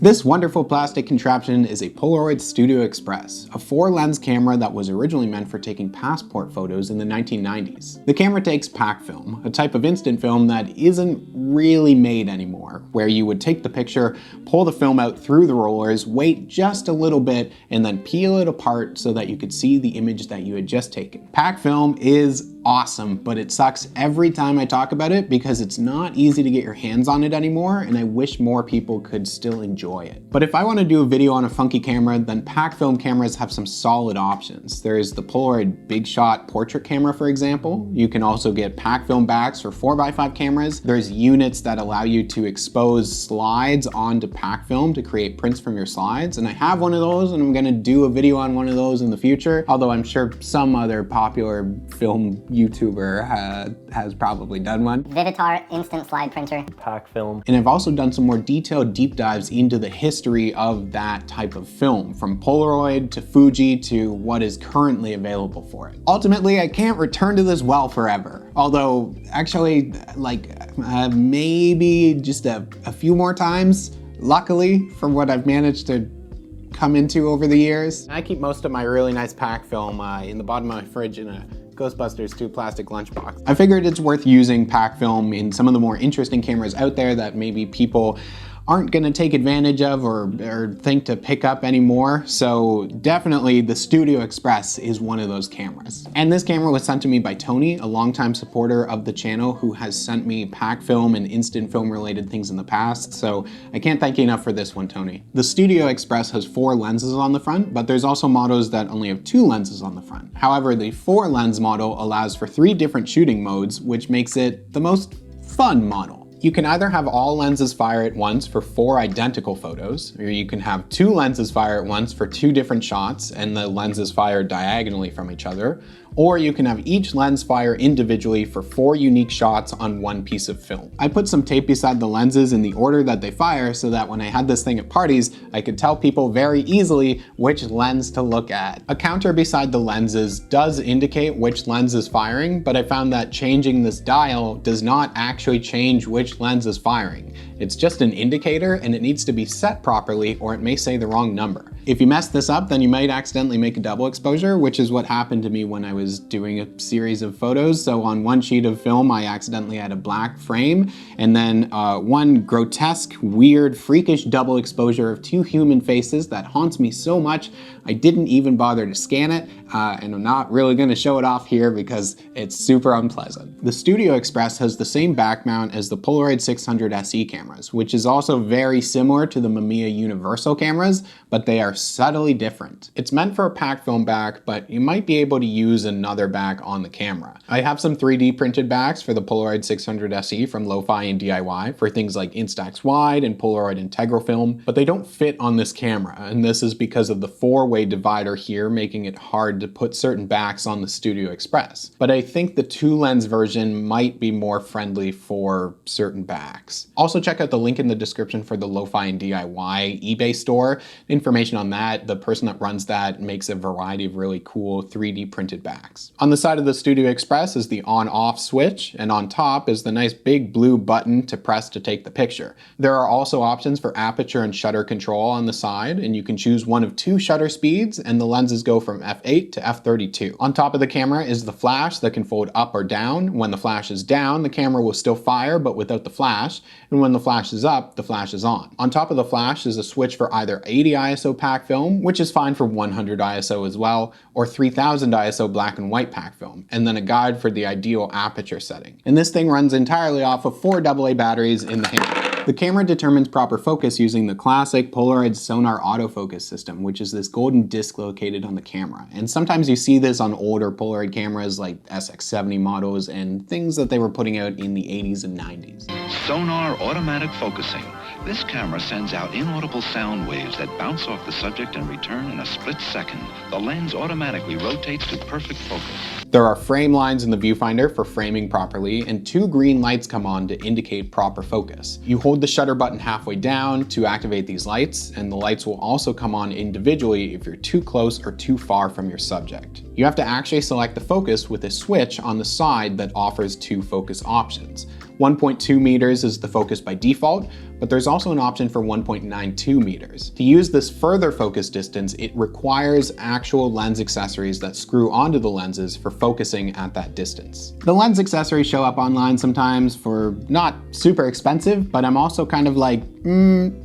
This wonderful plastic contraption is a Polaroid Studio Express, a 4-lens camera that was originally meant for taking passport photos in the 1990s. The camera takes pack film, a type of instant film that isn't really made anymore, where you would take the picture, pull the film out through the rollers, wait just a little bit, and then peel it apart so that you could see the image that you had just taken. Pack film is awesome, but it sucks every time I talk about it because it's not easy to get your hands on it anymore, and I wish more people could still enjoy it. But if I want to do a video on a funky camera, then pack film cameras have some solid options. There's the Polaroid Big Shot portrait camera, for example. You can also get pack film backs for 4x5 cameras. There's units that allow you to expose slides onto pack film to create prints from your slides, and I have one of those, and I'm going to do a video on one of those in the future, although I'm sure some other popular film YouTuber has probably done one. Vivitar instant slide printer. Pack film. And I've also done some more detailed deep dives into the history of that type of film, from Polaroid to Fuji to what is currently available for it. Ultimately, I can't return to this well forever. Although, actually, maybe just a few more times, luckily, from what I've managed to come into over the years. I keep most of my really nice pack film in the bottom of my fridge in a Ghostbusters 2 plastic lunchbox. I figured it's worth using pack film in some of the more interesting cameras out there that maybe people aren't gonna take advantage of or think to pick up anymore. So definitely the Studio Express is one of those cameras. And this camera was sent to me by Tony, a longtime supporter of the channel who has sent me pack film and instant film related things in the past. So I can't thank you enough for this one, Tony. The Studio Express has 4 lenses on the front, but there's also models that only have 2 lenses on the front. However, the 4 lens model allows for 3 different shooting modes, which makes it the most fun model. You can either have all lenses fire at once for 4 identical photos, or you can have 2 lenses fire at once for 2 different shots and the lenses fire diagonally from each other, or you can have each lens fire individually for 4 unique shots on 1 piece of film. I put some tape beside the lenses in the order that they fire so that when I had this thing at parties, I could tell people very easily which lens to look at. A counter beside the lenses does indicate which lens is firing, but I found that changing this dial does not actually change which lens is firing. It's just an indicator, and it needs to be set properly or it may say the wrong number. If you mess this up, then you might accidentally make a double exposure, which is what happened to me when I was doing a series of photos. So on one sheet of film, I accidentally had a black frame, and then one grotesque, weird, freakish double exposure of 2 human faces that haunts me so much, I didn't even bother to scan it, and I'm not really gonna show it off here because it's super unpleasant. The Studio Express has the same back mount as the Polaroid 600 SE cameras, which is also very similar to the Mamiya Universal cameras, but they are subtly different. It's meant for a pack film back, but you might be able to use another back on the camera. I have some 3D printed backs for the Polaroid 600 SE from Lo-Fi and DIY for things like Instax Wide and Polaroid Integral Film, but they don't fit on this camera, and this is because of the 4-way divider here, making it hard to put certain backs on the Studio Express. But I think the 2-lens version might be more friendly for certain backs. Also check out the link in the description for the Lo-Fi and DIY eBay store. Information on that, the person that runs that makes a variety of really cool 3D printed backs. On the side of the Studio Express is the on-off switch, and on top is the nice big blue button to press to take the picture. There are also options for aperture and shutter control on the side, and you can choose one of 2 shutter speeds, and the lenses go from f8 to f32. On top of the camera is the flash that can fold up or down. When the flash is down, the camera will still fire, but without the flash, and when the flash is up, the flash is on. On top of the flash is a switch for either 80 ISO pack film, which is fine for 100 ISO as well, or 3000 ISO black and white pack film, and then a guide for the ideal aperture setting. And this thing runs entirely off of 4 AA batteries in the handle. The camera determines proper focus using the classic Polaroid sonar autofocus system, which is this golden disc located on the camera. And sometimes you see this on older Polaroid cameras like SX70 models and things that they were putting out in the 80s and 90s. Sonar automatic focusing This camera sends out inaudible sound waves that bounce off the subject and return in a split second. The lens automatically rotates to perfect focus. There are frame lines in the viewfinder for framing properly, and 2 green lights come on to indicate proper focus. You hold the shutter button halfway down to activate these lights, and the lights will also come on individually if you're too close or too far from your subject. You have to actually select the focus with a switch on the side that offers 2 focus options. 1.2 meters is the focus by default, but there's also an option for 1.92 meters. To use this further focus distance, it requires actual lens accessories that screw onto the lenses for focusing at that distance. The lens accessories show up online sometimes for not super expensive, but I'm also kind of like,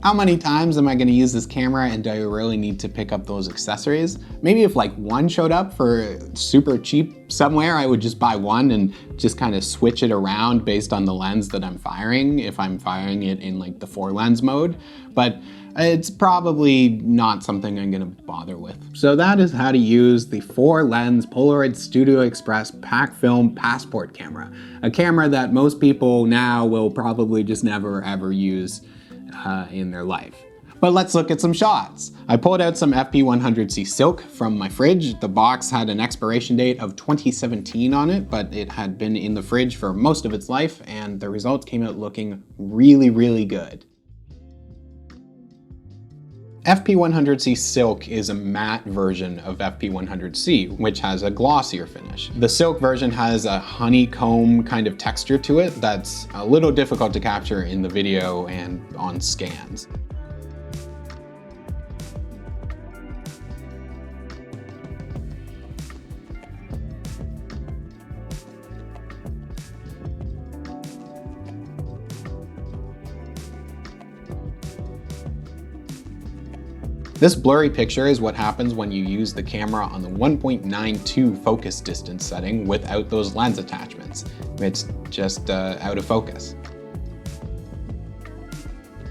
how many times am I gonna use this camera and do I really need to pick up those accessories? Maybe if like one showed up for super cheap somewhere, I would just buy one and just kind of switch it around based on the lens that I'm firing, if I'm firing it in like the 4-lens mode. But it's probably not something I'm gonna bother with. So that is how to use the 4-lens Polaroid Studio Express pack film passport camera. A camera that most people now will probably just never ever use in their life. But let's look at some shots. I pulled out some FP100C silk from my fridge. The box had an expiration date of 2017 on it, but it had been in the fridge for most of its life, and the results came out looking really, really good. FP100C Silk is a matte version of FP100C, which has a glossier finish. The Silk version has a honeycomb kind of texture to it that's a little difficult to capture in the video and on scans. This blurry picture is what happens when you use the camera on the 1.92 focus distance setting without those lens attachments. It's just out of focus.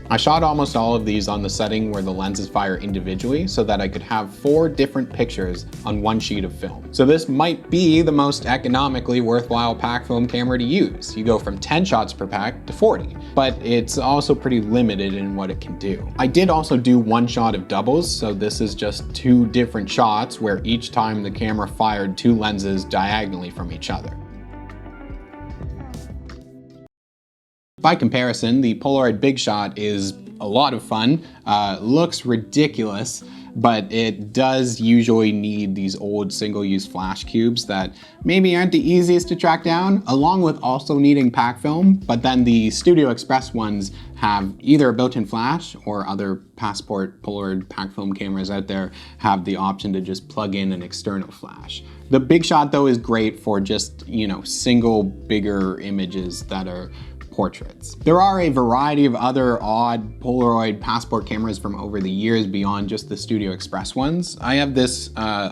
I shot almost all of these on the setting where the lenses fire individually so that I could have 4 different pictures on one sheet of film. So this might be the most economically worthwhile pack film camera to use. You go from 10 shots per pack to 40, but it's also pretty limited in what it can do. I did also do 1 shot of doubles, so this is just 2 different shots where each time the camera fired 2 lenses diagonally from each other. By comparison, the Polaroid Big Shot is a lot of fun, looks ridiculous, but it does usually need these old single-use flash cubes that maybe aren't the easiest to track down, along with also needing pack film, but then the Studio Express ones have either a built-in flash or other passport Polaroid pack film cameras out there have the option to just plug in an external flash. The Big Shot though is great for just, you know, single bigger images that are portraits. There are a variety of other odd Polaroid passport cameras from over the years beyond just the Studio Express ones. I have this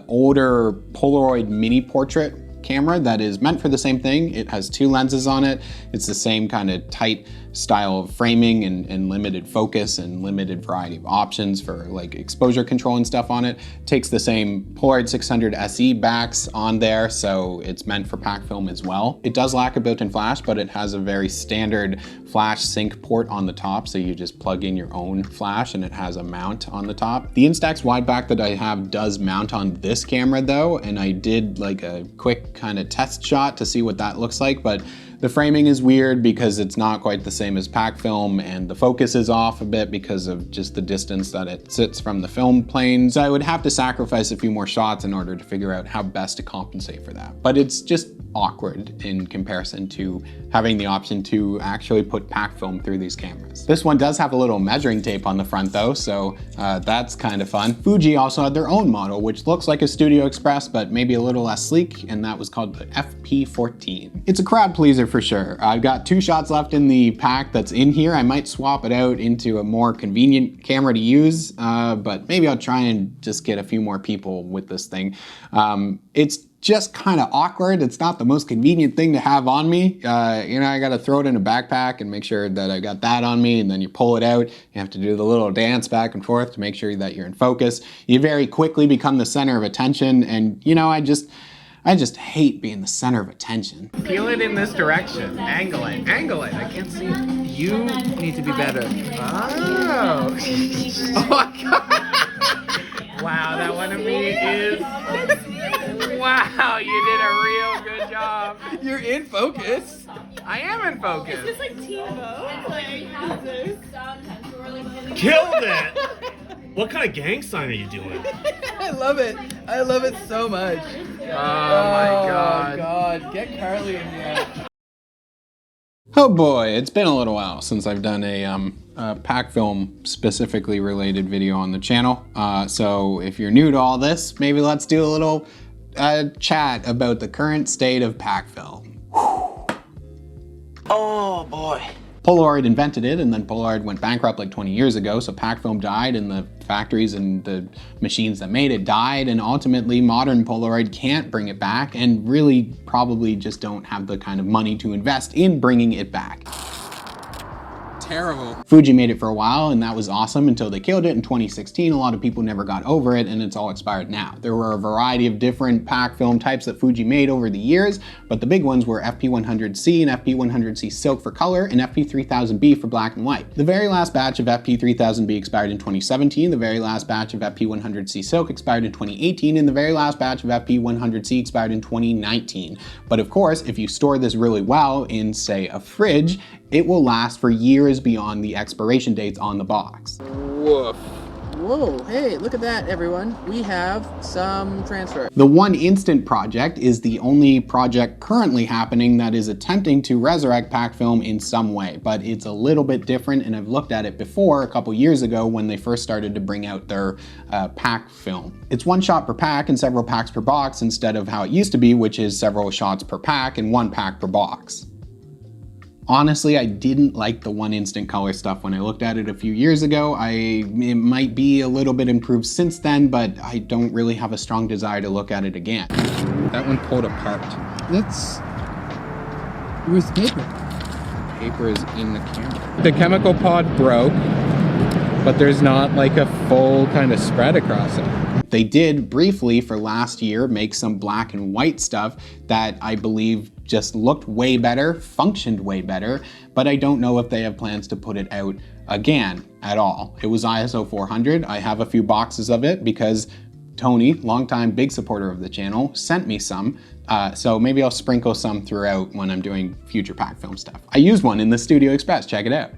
older Polaroid mini portrait camera that is meant for the same thing. It has 2 lenses on it. It's the same kind of tight style of framing and limited focus and limited variety of options for like exposure control and stuff on it. Takes the same Polaroid 600 SE backs on there, so it's meant for pack film as well. It does lack a built-in flash, but it has a very standard flash sync port on the top, so you just plug in your own flash and it has a mount on the top. The Instax wide back that I have does mount on this camera though, and I did like a quick kind of test shot to see what that looks like, but the framing is weird because it's not quite the same as pack film, and the focus is off a bit because of just the distance that it sits from the film plane. So I would have to sacrifice a few more shots in order to figure out how best to compensate for that. But it's just awkward in comparison to having the option to actually put pack film through these cameras. This one does have a little measuring tape on the front though, so that's kind of fun. Fuji also had their own model, which looks like a Studio Express, but maybe a little less sleek, and that was called the FP14. It's a crowd pleaser for sure. I've got 2 shots left in the pack that's in here. I might swap it out into a more convenient camera to use, but maybe I'll try and just get a few more people with this thing. It's just kind of awkward. It's not the most convenient thing to have on me. You know, I got to throw it in a backpack and make sure that I got that on me, and then you pull it out. You have to do the little dance back and forth to make sure that you're in focus. You very quickly become the center of attention, and you know, I just hate being the center of attention. Peel it in this direction. Angle it. Angle it. I can't see it. You need to be better. Oh. Oh my god. Wow, that one of me is... Wow, you did a real good job. You're in focus. I am in focus. Is this like TiVo? Like, Killed it! What kind of gang sign are you doing? I love it. I love it so much. Oh my god. Oh god. Get Carly in here. Oh boy, it's been a little while since I've done a pack film specifically related video on the channel. So if you're new to all this, maybe let's do a little chat about the current state of pack film. Oh boy. Polaroid invented it, and then Polaroid went bankrupt like 20 years ago, so pack film died, and the factories and the machines that made it died, and ultimately modern Polaroid can't bring it back, and really probably just don't have the kind of money to invest in bringing it back. Terrible. Fuji made it for a while, and that was awesome until they killed it in 2016. A lot of people never got over it, and it's all expired now. There were a variety of different pack film types that Fuji made over the years, but the big ones were FP100C and FP100C Silk for color, and FP3000B for black and white. The very last batch of FP3000B expired in 2017, the very last batch of FP100C Silk expired in 2018, and the very last batch of FP100C expired in 2019. But of course, if you store this really well in, say, a fridge, it will last for years beyond the expiration dates on the box. Woof. Whoa, hey, look at that, everyone. We have some transfer. The One Instant project is the only project currently happening that is attempting to resurrect pack film in some way, but it's a little bit different, and I've looked at it before a couple years ago when they first started to bring out their pack film. It's one shot per pack and several packs per box instead of how it used to be, which is several shots per pack and one pack per box. Honestly, I didn't like the One Instant color stuff when I looked at it a few years ago. It might be a little bit improved since then, but I don't really have a strong desire to look at it again. That one pulled apart. Where's the paper? Paper is in the camera. The chemical pod broke, but there's not like a full kind of spread across it. They did briefly for last year make some black and white stuff that I believe just looked way better, functioned way better, but I don't know if they have plans to put it out again at all. It was ISO 400. I have a few boxes of it because Tony, longtime big supporter of the channel, sent me some. So maybe I'll sprinkle some throughout when I'm doing future pack film stuff. I used one in the Studio Express, check it out.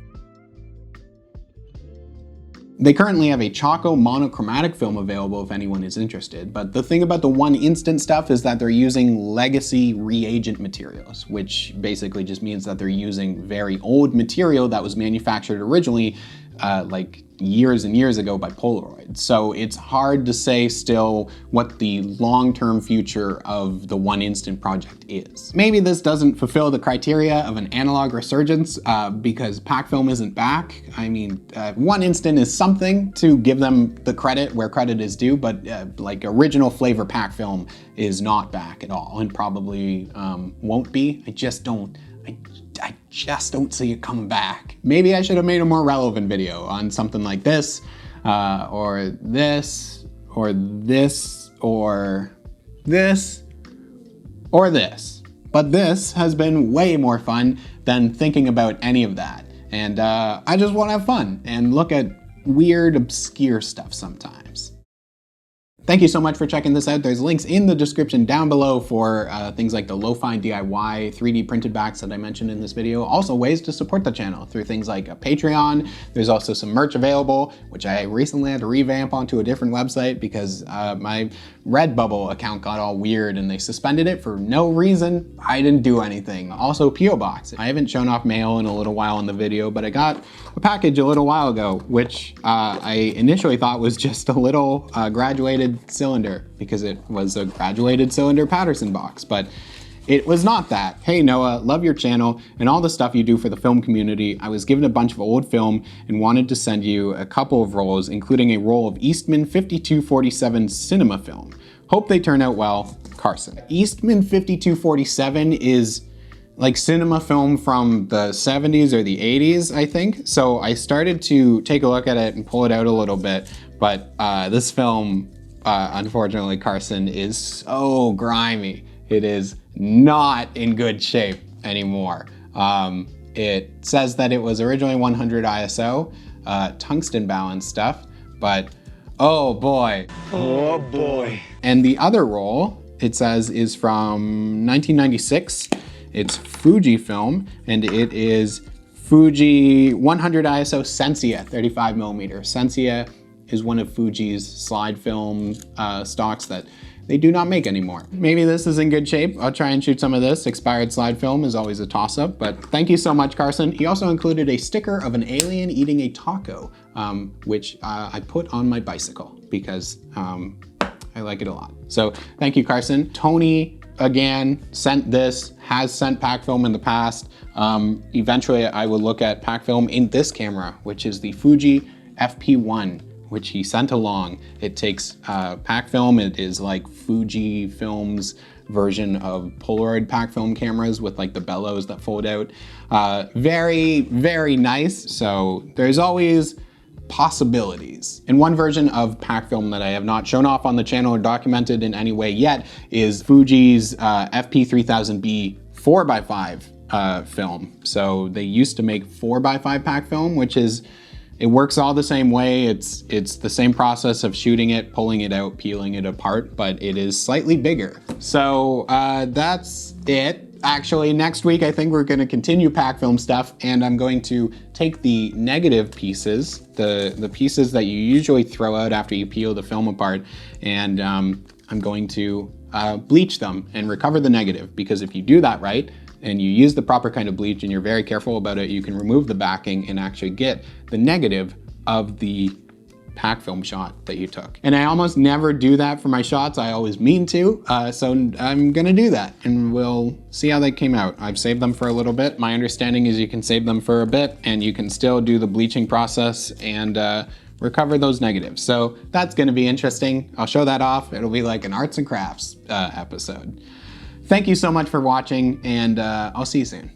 They currently have a Choco monochromatic film available if anyone is interested, but the thing about the One Instant stuff is that they're using legacy reagent materials, which basically just means that they're using very old material that was manufactured originally like years and years ago by Polaroid. So it's hard to say still what the long-term future of the One Instant project is. Maybe this doesn't fulfill the criteria of an analog resurgence because pack film isn't back. I mean, One Instant is something to give them the credit where credit is due, but like original flavor pack film is not back at all and probably won't be. I just don't see it coming back. Maybe I should have made a more relevant video on something like this, or this, or this, or this, or this. But this has been way more fun than thinking about any of that. And I just want to have fun and look at weird, obscure stuff sometimes. Thank you so much for checking this out. There's links in the description down below for things like the Lo-Fi DIY 3D printed backs that I mentioned in this video. Also ways to support the channel through things like a Patreon. There's also some merch available, which I recently had to revamp onto a different website because my Redbubble account got all weird and they suspended it for no reason. I didn't do anything. Also PO Box. I haven't shown off mail in a little while in the video, but I got a package a little while ago, which I initially thought was just a little graduated cylinder because it was a graduated cylinder Patterson box, but it was not that. Hey Noah, love your channel and all the stuff you do for the film community. I was given a bunch of old film and wanted to send you a couple of rolls, including a roll of Eastman 5247 cinema film. Hope they turn out well, Carson. Eastman 5247 is like cinema film from the 70s or the 80s, I think. So I started to take a look at it and pull it out a little bit, but this film, unfortunately, Carson, is so grimy. It is not in good shape anymore. It says that it was originally 100 ISO, tungsten balance stuff, but oh boy. Oh boy. And the other roll, it says, is from 1996. It's Fujifilm, and it is Fuji 100 ISO Sensia 35 millimeter. Sensia is one of Fuji's slide film stocks that they do not make anymore. Maybe this is in good shape. I'll try and shoot some of this. Expired slide film is always a toss-up, but thank you so much, Carson. He also included a sticker of an alien eating a taco, which I put on my bicycle because I like it a lot. So thank you, Carson. Tony, again, sent this, has sent pack film in the past. Eventually I will look at pack film in this camera, which is the Fuji FP1, which he sent along. It takes pack film. It is like Fujifilm's version of Polaroid pack film cameras with like the bellows that fold out. Very, very nice. So there's always possibilities. And one version of pack film that I have not shown off on the channel or documented in any way yet is Fuji's FP3000B 4x5 film. So they used to make 4x5 pack film, which is, it works all the same way. It's the same process of shooting it, pulling it out, peeling it apart, but it is slightly bigger. So that's it. Actually, next week I think we're going to continue pack film stuff, and I'm going to take the negative pieces, the pieces that you usually throw out after you peel the film apart, and I'm going to bleach them and recover the negative, because if you do that right, and you use the proper kind of bleach and you're very careful about it, you can remove the backing and actually get the negative of the pack film shot that you took. And I almost never do that for my shots. I always mean to, so I'm gonna do that and we'll see how they came out. I've saved them for a little bit. My understanding is you can save them for a bit and you can still do the bleaching process and recover those negatives. So that's gonna be interesting. I'll show that off. It'll be like an arts and crafts episode. Thank you so much for watching, and I'll see you soon.